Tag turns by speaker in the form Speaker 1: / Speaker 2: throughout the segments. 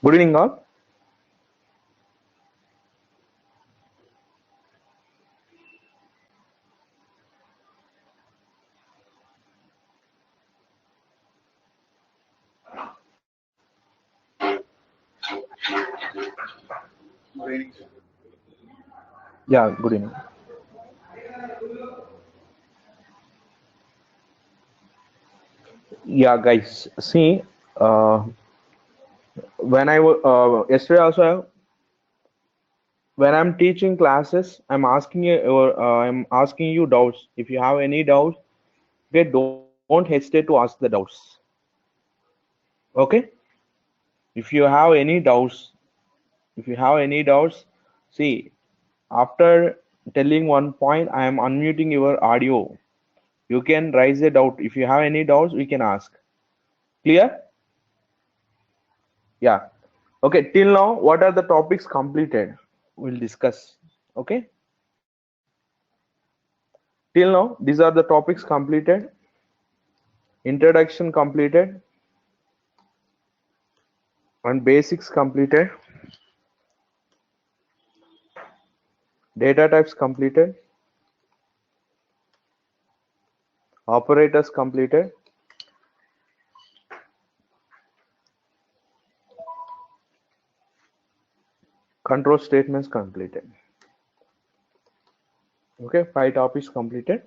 Speaker 1: Good evening, all. Yeah, good evening. Yeah, guys. See, uh, yesterday also when I'm teaching classes, I'm asking you doubts. If you have any doubts, okay, don't hesitate to ask the doubts. Okay. If you have any doubts, if you have any doubts, see, after telling one point, I am unmuting your audio. You can raise a doubt. If you have any doubts, we can ask. Clear? Yeah. Okay, till now, what are the topics completed? We'll discuss. Okay. Till now, these are the topics completed. Introduction completed and basics completed. Data types completed. Operators completed. Control statements completed. Okay, 5 topics completed.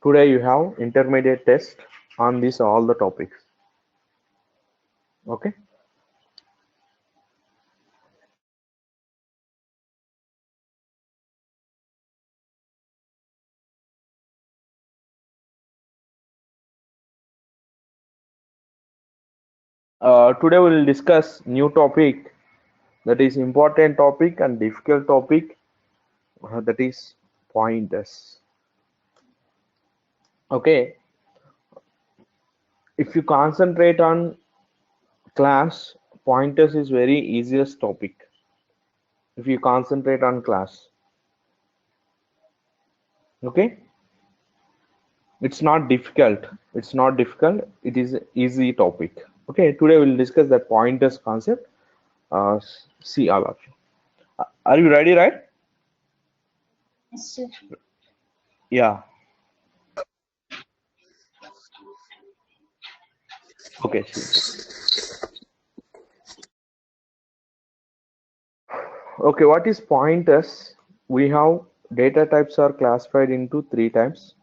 Speaker 1: Today you have intermediate test on these all the topics. Okay. Today we will discuss new topic, that is important topic and difficult topic, that is pointers. Okay, if you concentrate on class, pointers is very easiest topic. If you concentrate on class, okay, it's not difficult. It's not difficult. It is easy topic. Okay, today we'll discuss the pointers concept. See all of you. Are you ready, right?
Speaker 2: Yes, sir.
Speaker 1: Yeah. Okay. See. Okay. What is pointers? We have data types are classified into 3 types.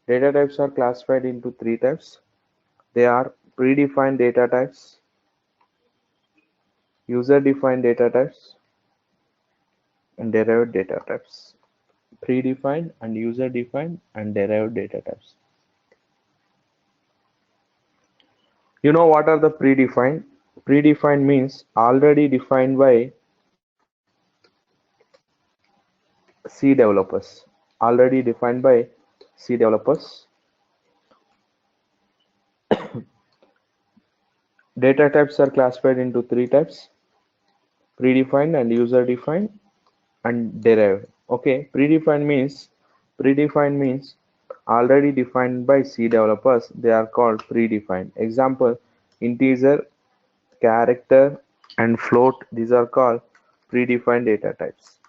Speaker 1: Data types are classified into 3 types. They are predefined data types, user-defined data types, and derived data types. Predefined and user-defined and derived data types. You know what are the predefined? Predefined means already defined by C developers. Already defined by C developers. Data types are classified into 3 types: predefined and user-defined and derived. Okay, predefined means already defined by C developers. They are called predefined. Example: integer, character, and float. These are called predefined data types.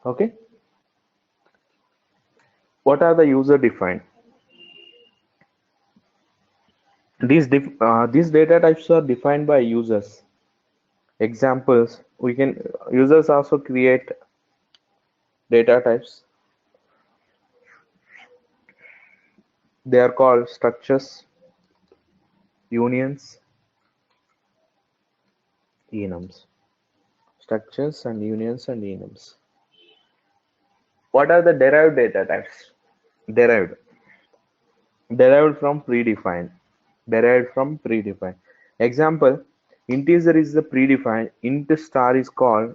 Speaker 1: Okay. What are the user defined? These data types are defined by users. Examples: we can users also create data types. They are called structures, unions, enums. Structures and unions and enums. What are the derived data types? Derived. Derived from predefined. Derived from predefined. Example: integer is the predefined. Int star is called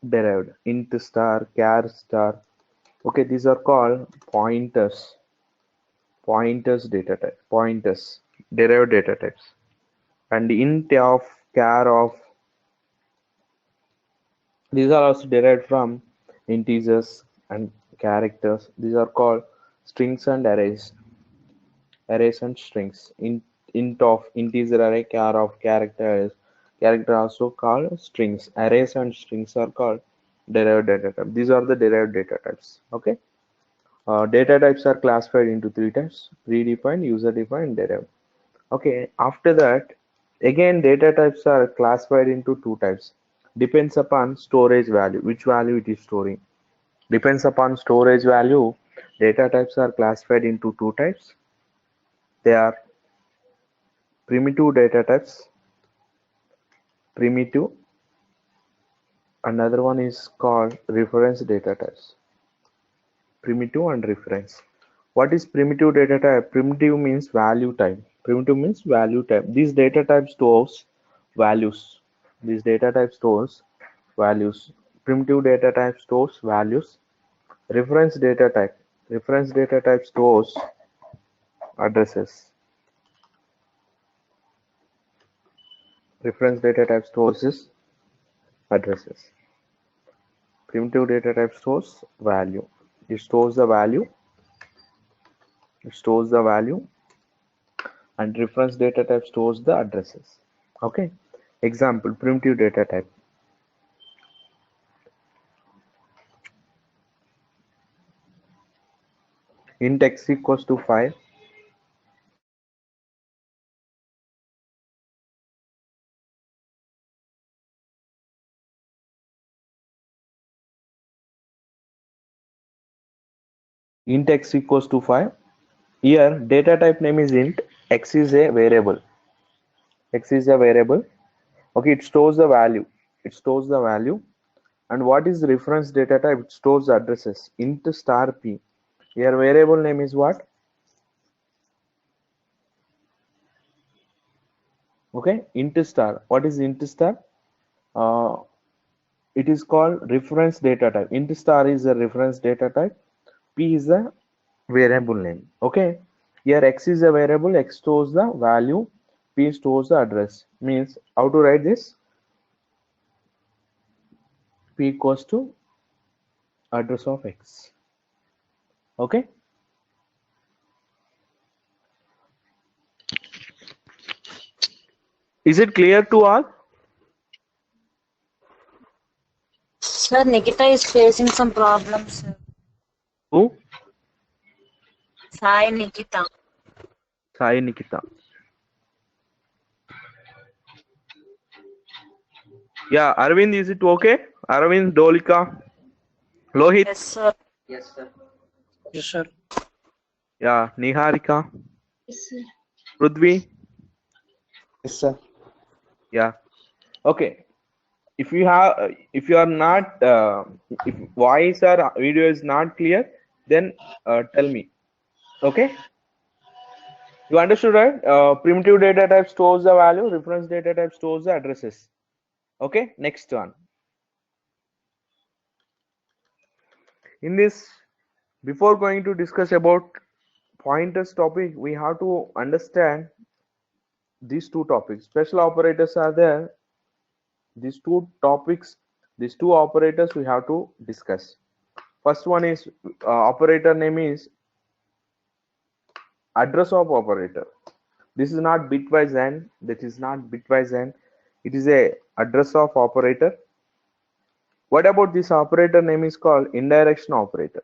Speaker 1: derived. Int star, char star. Okay, these are called pointers. Pointers data type. Pointers. Derived data types. And int of, char of, these are also derived from integers and characters. These are called strings and arrays. arrays and strings. Int of integer array, char of character also called strings. Arrays and strings are called derived data type. These are the derived data types. Okay. Data types are classified into three types: predefined, user-defined, derived. Okay, after that, again data types are classified into two types. Depends upon storage value, which value it is storing. Depends upon storage value, data types are classified into two types. They are primitive data types, primitive. Another one is called reference data types, primitive and reference. What is primitive data type? Primitive means value type. Primitive means value type. This data type stores values. This data type stores values. Primitive data type stores values. Reference data type. Reference data type stores addresses. Reference data type stores addresses. Primitive data type stores value. It stores the value. It stores the value, and reference data type stores the addresses. Okay. Example: primitive data type. Int x equals to 5. Int x equals to 5. Here data type name is int. X is a variable. X is a variable. Okay, it stores the value. It stores the value. And what is the reference data type? It stores addresses. Int star p. Here variable name is what? Okay, int star. What is int star? Uh, it is called reference data type. Int star is a reference data type. P is a variable name. Okay, here x is a variable. X stores the value. P stores the address. Means how to write this? P equals to address of x. Okay. Is it clear to all?
Speaker 2: Sir, Nikita is facing some problems, sir.
Speaker 1: Who?
Speaker 2: Sai Nikita.
Speaker 1: Sai Nikita. Yeah, Arvind, is it okay? Arvind, Dolika, Lohit.
Speaker 2: Yes, sir.
Speaker 3: Yes, sir.
Speaker 1: Yeah, Niharika,
Speaker 2: Yes, sir.
Speaker 1: Prudvi.
Speaker 3: Yes, sir.
Speaker 1: Yeah. Okay. If you are not, if voice or video is not clear, then tell me. Okay. You understood, right? Primitive data type stores the value. Reference data type stores the addresses. Okay. Next one. In this, before going to discuss about pointers topic, we have to understand these two topics. Special operators are there. These two topics, these two operators we have to discuss. First one is operator name is address of operator. This is not bitwise AND. That is not bitwise AND. It is a address of operator. What about this operator name is called indirection operator.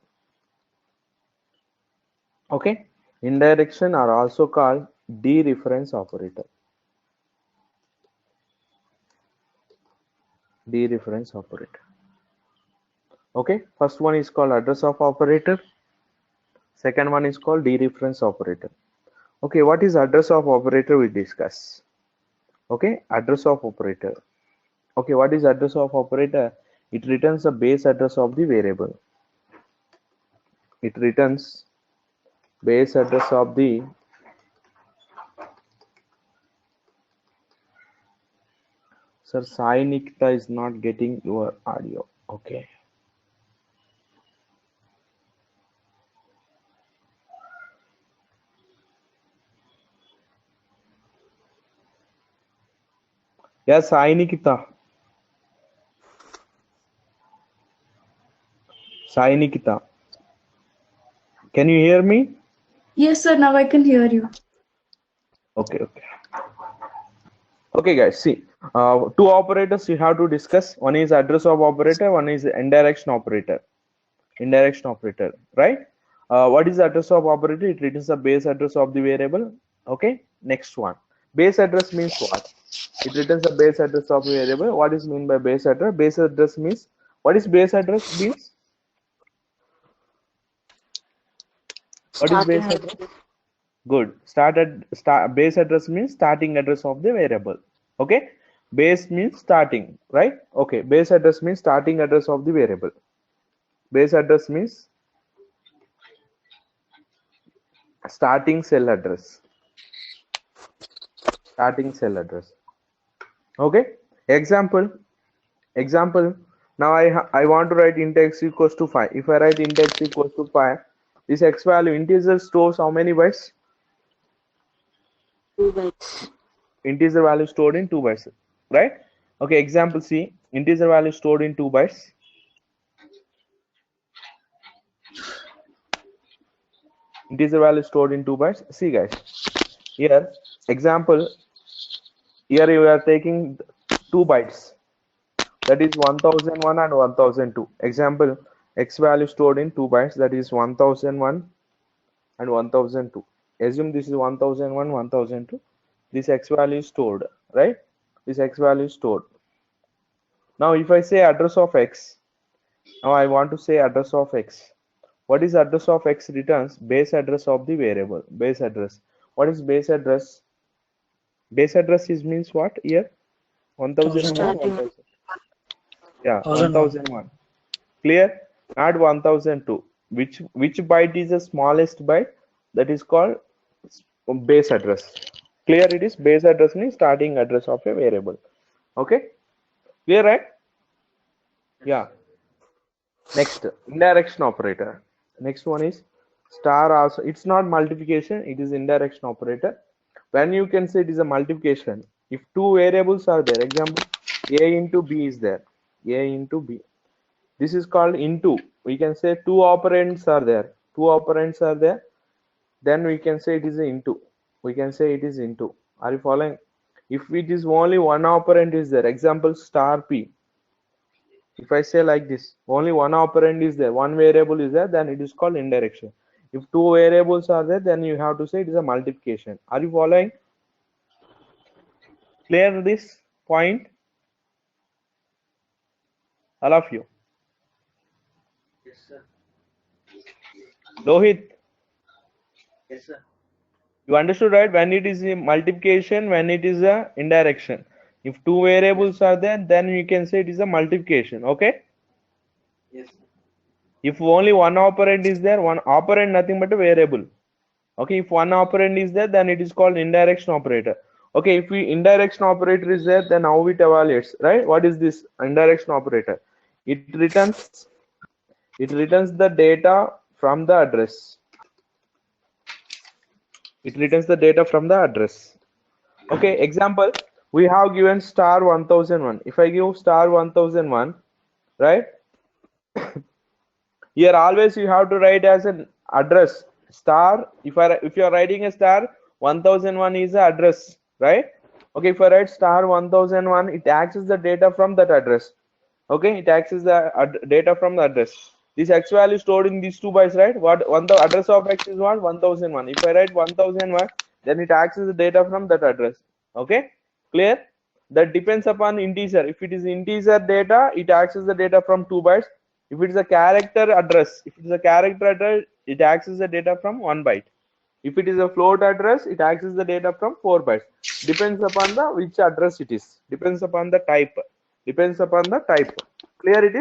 Speaker 1: Okay, indirection are also called dereference operator. Dereference operator. Okay, first one is called address of operator. Second one is called dereference operator. Okay, what is address of operator we discuss? Okay, address of operator. Okay, what is address of operator? It returns the base address of the variable. It returns base address of the Sir, Sai Nikita is not getting your audio. Okay. Yes, Sai Nikita. Sai Nikita. Can you hear me?
Speaker 4: Yes, sir. Now I can hear you.
Speaker 1: Okay. Okay, guys. See, two operators you have to discuss. One is address of operator. One is indirection operator. Indirection operator, right? What is the address of operator? It returns the base address of the variable. Okay. Next one. Base address means what? It returns the base address of the variable. What is mean by base address? Base address means what is base address means? What is base
Speaker 2: Starting
Speaker 1: address? Good. Base address means starting address of the variable. Okay. Base means starting, right? Okay. Base address means starting address of the variable. Base address means starting cell address. Starting cell address. Okay. Example. Now I want to write int x equals to 5. If I write int x equals to 5, this x value integer stores how many bytes?
Speaker 2: 2 bytes.
Speaker 1: Integer value stored in 2 bytes, right? Okay. Example C. Integer value stored in 2 bytes. Integer value stored in 2 bytes. See, guys, here example, here you are taking 2 bytes, that is 1001 and 1002. Example, x value stored in 2 bytes, that is 1001 and 1002. Assume this is 1001, 1002. This x value is stored, right? This x value is stored. Now if I say address of x, now I want to say address of x. What is address of x? Returns base address of the variable. Base address. What is base address? Base address is means what here? 1001,
Speaker 2: Starting
Speaker 1: 1000. Yeah,
Speaker 3: 1001.
Speaker 1: 1001. Clear? Not 1002. Which byte is the smallest byte? That is called base address. Clear? It is base address means starting address of a variable. Okay? Clear, right? Yeah. Next, indirection operator. Next one is star also. It's not multiplication, it is indirection operator. When you can say it is a multiplication, if two variables are there, example, a into b is there, a into b. This is called into. We can say two operands are there. Two operands are there. Then we can say it is into. We can say it is into. Are you following? If it is only one operand is there, example star p. If I say like this, only one operand is there, one variable is there, then it is called indirection. If two variables are there, then you have to say it is a multiplication. Are you following? Clear this point? All of you.
Speaker 3: Yes, sir.
Speaker 1: Lohit,
Speaker 3: Yes, sir.
Speaker 1: you understood, right? When it is a multiplication, when it is a indirection. If two variables are there, then you can say it is a multiplication. Okay?
Speaker 3: Yes, sir.
Speaker 1: If only one operand is there, one operand nothing but a variable. Okay, if one operand is there, then it is called indirection operator. Okay, if we indirection operator is there, then how it evaluates, right? What is this indirection operator? It returns the data from the address. It returns the data from the address. Okay, example, we have given star 1001. If I give star 1001, right? Here always you have to write as an address star. If you are writing a star, 1001 is the address, right? Okay, if I write star 1001, it accesses the data from that address. Okay, it accesses the data from the address. This x value stored in these 2 bytes, right? The address of x is what? 1001. If I write 1001, then it accesses the data from that address. Okay, clear? That depends upon integer. If it is integer data, it accesses the data from 2 bytes. If it is a character address, it accesses the data from 1 byte. If it is a float address, it accesses the data from 4 bytes. Depends upon the which address it is. Depends upon the type. Depends upon the type. Clear it is?